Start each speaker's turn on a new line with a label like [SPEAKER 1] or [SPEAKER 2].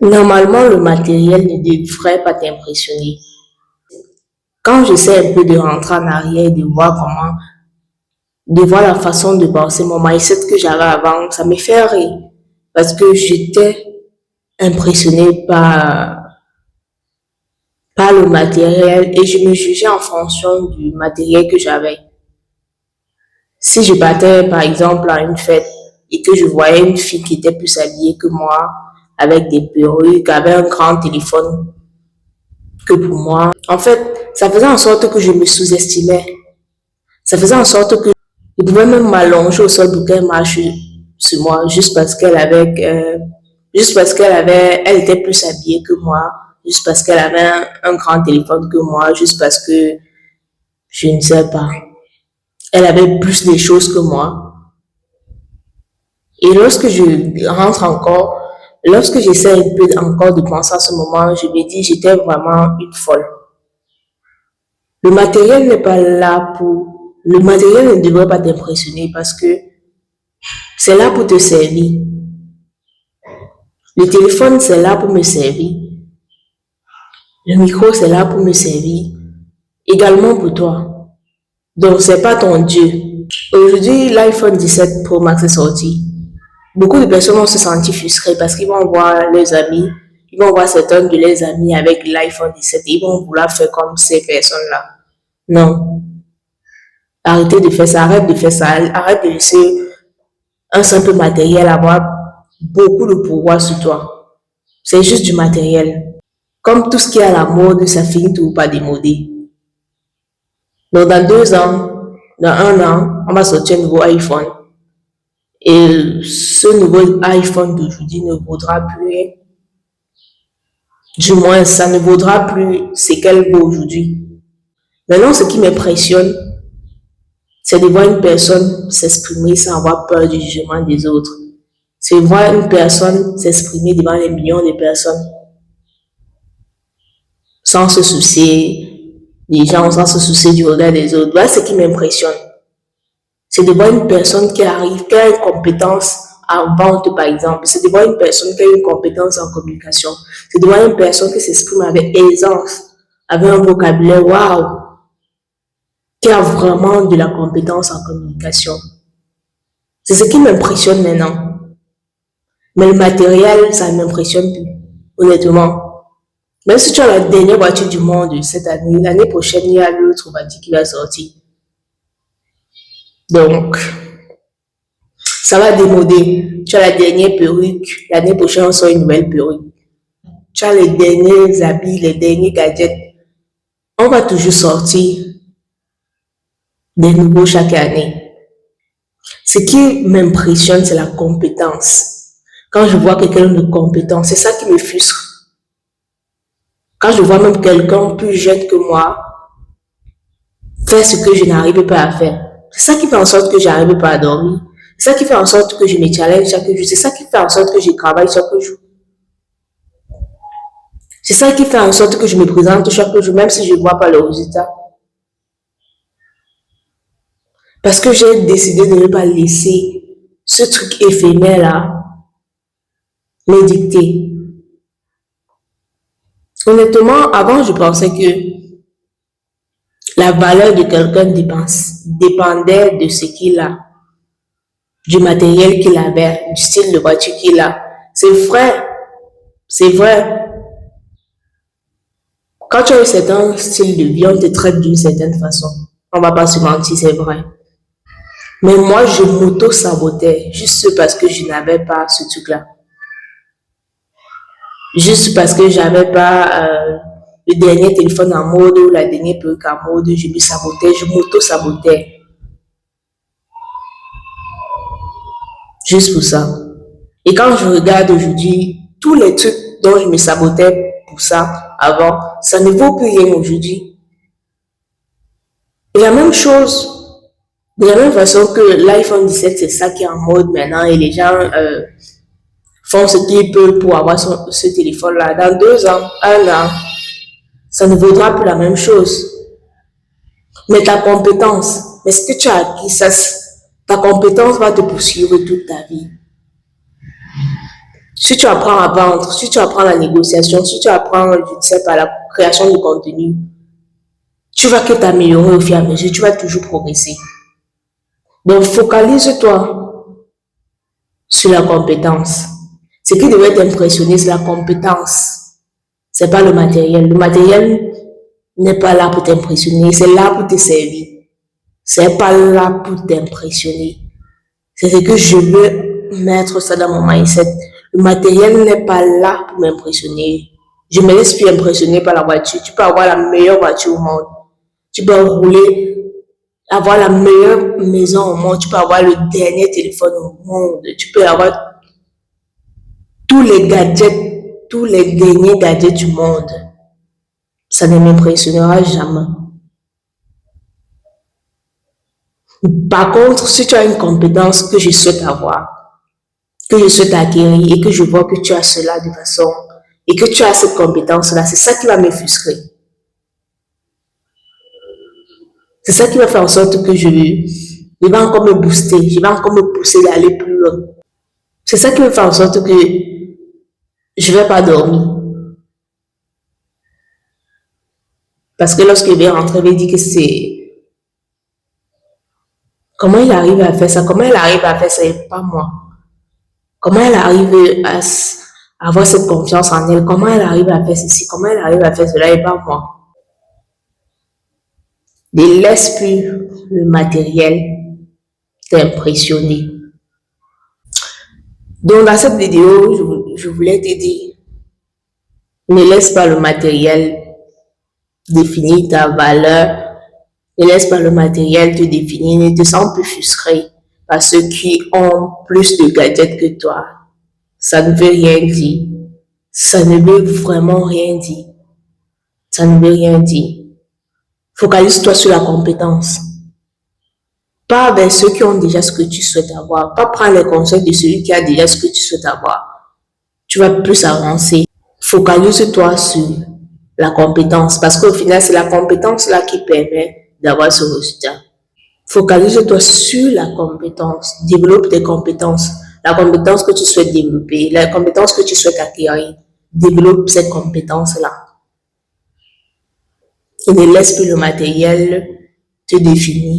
[SPEAKER 1] Normalement, le matériel ne devrait pas t'impressionner. Quand j'essaie un peu de rentrer en arrière et de voir la façon de penser, mon mindset que j'avais avant, ça me fait rire. Parce que j'étais impressionnée par le matériel et je me jugeais en fonction du matériel que j'avais. Si je partais, par exemple, à une fête et que je voyais une fille qui était plus habillée que moi, avec des perruques, avec un grand téléphone que pour moi, en fait, ça faisait en sorte que je me sous-estimais. Ça faisait en sorte que je pouvais même m'allonger au sol pour qu'elle marche sur moi, juste parce elle était plus habillée que moi, juste parce qu'elle avait un grand téléphone que moi, juste parce que, je ne sais pas, elle avait plus de choses que moi. Et lorsque j'essaie un peu encore de penser à ce moment, je me dis, j'étais vraiment une folle. Le matériel n'est pas là pour, le matériel ne devrait pas t'impressionner parce que c'est là pour te servir. Le téléphone, c'est là pour me servir. Le micro, c'est là pour me servir. Également pour toi. Donc, c'est pas ton Dieu. Aujourd'hui, l'iPhone 17 Pro Max est sorti. Beaucoup de personnes vont se sentir frustrées parce qu'ils vont voir leurs amis, ils vont voir certains de leurs amis avec l'iPhone 17 et ils vont vouloir faire comme ces personnes-là. Non. Arrêtez de faire ça, arrête de faire ça, arrête de laisser un simple matériel avoir beaucoup de pouvoir sur toi. C'est juste du matériel. Comme tout ce qui est à la mode, ça finit toujours par démoder. Donc, dans 2 ans, dans 1 an, on va sortir un nouveau iPhone. Et ce nouveau iPhone d'aujourd'hui ne vaudra plus, du moins, ça ne vaudra plus ce qu'elle vaut aujourd'hui. Maintenant, ce qui m'impressionne, c'est de voir une personne s'exprimer sans avoir peur du jugement des autres. C'est de voir une personne s'exprimer devant les millions de personnes sans se soucier des gens, sans se soucier du regard des autres. Voilà ce qui m'impressionne. C'est de voir une personne qui arrive, qui a une compétence en vente, par exemple. C'est de voir une personne qui a une compétence en communication. C'est de voir une personne qui s'exprime avec aisance, avec un vocabulaire, waouh, qui a vraiment de la compétence en communication. C'est ce qui m'impressionne maintenant. Mais le matériel, ça ne m'impressionne plus, honnêtement. Même si tu as la dernière voiture du monde cette année, l'année prochaine, il y a l'autre voiture qui va sortir. Donc, ça va démoder. Tu as la dernière perruque, l'année prochaine, on sort une nouvelle perruque. Tu as les derniers habits, les derniers gadgets. On va toujours sortir des nouveaux chaque année. Ce qui m'impressionne, c'est la compétence. Quand je vois quelqu'un de compétent, c'est ça qui me frustre. Quand je vois même quelqu'un plus jeune que moi faire ce que je n'arrive pas à faire, c'est ça qui fait en sorte que j'arrive pas à dormir. C'est ça qui fait en sorte que je me challenge chaque jour. C'est ça qui fait en sorte que je travaille chaque jour. C'est ça qui fait en sorte que je me présente chaque jour, même si je ne vois pas le résultat. Parce que j'ai décidé de ne pas laisser ce truc éphémère-là me dicter. Honnêtement, avant, je pensais que la valeur de quelqu'un dépendait de ce qu'il a, du matériel qu'il avait, du style de voiture qu'il a. C'est vrai, c'est vrai. Quand tu as un certain style de vie, on te traite d'une certaine façon. On va pas se mentir, c'est vrai. Mais moi, je m'auto-sabotais juste parce que je n'avais pas ce truc-là. Juste parce que j'avais pas le dernier téléphone en mode ou la dernière perruque en mode, je me sabotais, je m'auto-sabotais. Juste pour ça. Et quand je regarde aujourd'hui, tous les trucs dont je me sabotais pour ça avant, ça ne vaut plus rien aujourd'hui. Et la même chose, de la même façon que l'iPhone 17, c'est ça qui est en mode maintenant et les gens font ce qu'ils peuvent pour avoir ce téléphone-là. Dans 2 ans, 1 an, ça ne vaudra plus la même chose. Mais ta compétence, mais ce que tu as acquis, ta compétence va te poursuivre toute ta vie. Si tu apprends à vendre, si tu apprends la négociation, si tu apprends, je ne sais pas, la création de contenu, tu vas que t'améliorer au fur et à mesure, tu vas toujours progresser. Donc, focalise-toi sur la compétence. Ce qui devrait t'impressionner, c'est la compétence. C'est pas le matériel. Le matériel n'est pas là pour t'impressionner, c'est là pour te servir. C'est pas là pour t'impressionner. C'est ce que je veux mettre ça dans mon mindset. Le matériel n'est pas là pour m'impressionner. Je me laisse plus impressionner par la voiture. Tu peux avoir la meilleure voiture au monde. Tu peux rouler, avoir la meilleure maison au monde. Tu peux avoir le dernier téléphone au monde. Tu peux avoir tous les gadgets, tous les derniers gadgets du monde. Ça ne m'impressionnera jamais. Par contre, si tu as une compétence que je souhaite avoir, que je souhaite acquérir et que je vois que tu as cela de façon et que tu as cette compétence-là, c'est ça qui va me frustrer. C'est ça qui va faire en sorte que je vais encore me booster, je vais encore me pousser d'aller plus loin. C'est ça qui va faire en sorte que je ne vais pas dormir. Parce que lorsque je vais rentrer, je vais dire que c'est... Comment il arrive à faire ça? Comment elle arrive à faire ça et pas moi? Comment elle arrive à avoir cette confiance en elle? Comment elle arrive à faire ceci? Comment elle arrive à faire cela et pas moi? Ne laisse plus le matériel t'impressionner. Donc, dans cette vidéo, je voulais te dire, ne laisse pas le matériel définir ta valeur. Ne laisse pas le matériel te définir. Ne te sens plus frustré par ceux qui ont plus de gadgets que toi. Ça ne veut rien dire. Ça ne veut vraiment rien dire. Ça ne veut rien dire. Focalise-toi sur la compétence. Pas vers ceux qui ont déjà ce que tu souhaites avoir. Pas prendre les conseils de celui qui a déjà ce que tu souhaites avoir. Tu vas plus avancer. Focalise-toi sur la compétence. Parce qu'au final, c'est la compétence là qui permet d'avoir ce résultat. Focalise-toi sur la compétence. Développe tes compétences. La compétence que tu souhaites développer. La compétence que tu souhaites acquérir. Développe cette compétence-là. Et ne laisse plus le matériel te définir.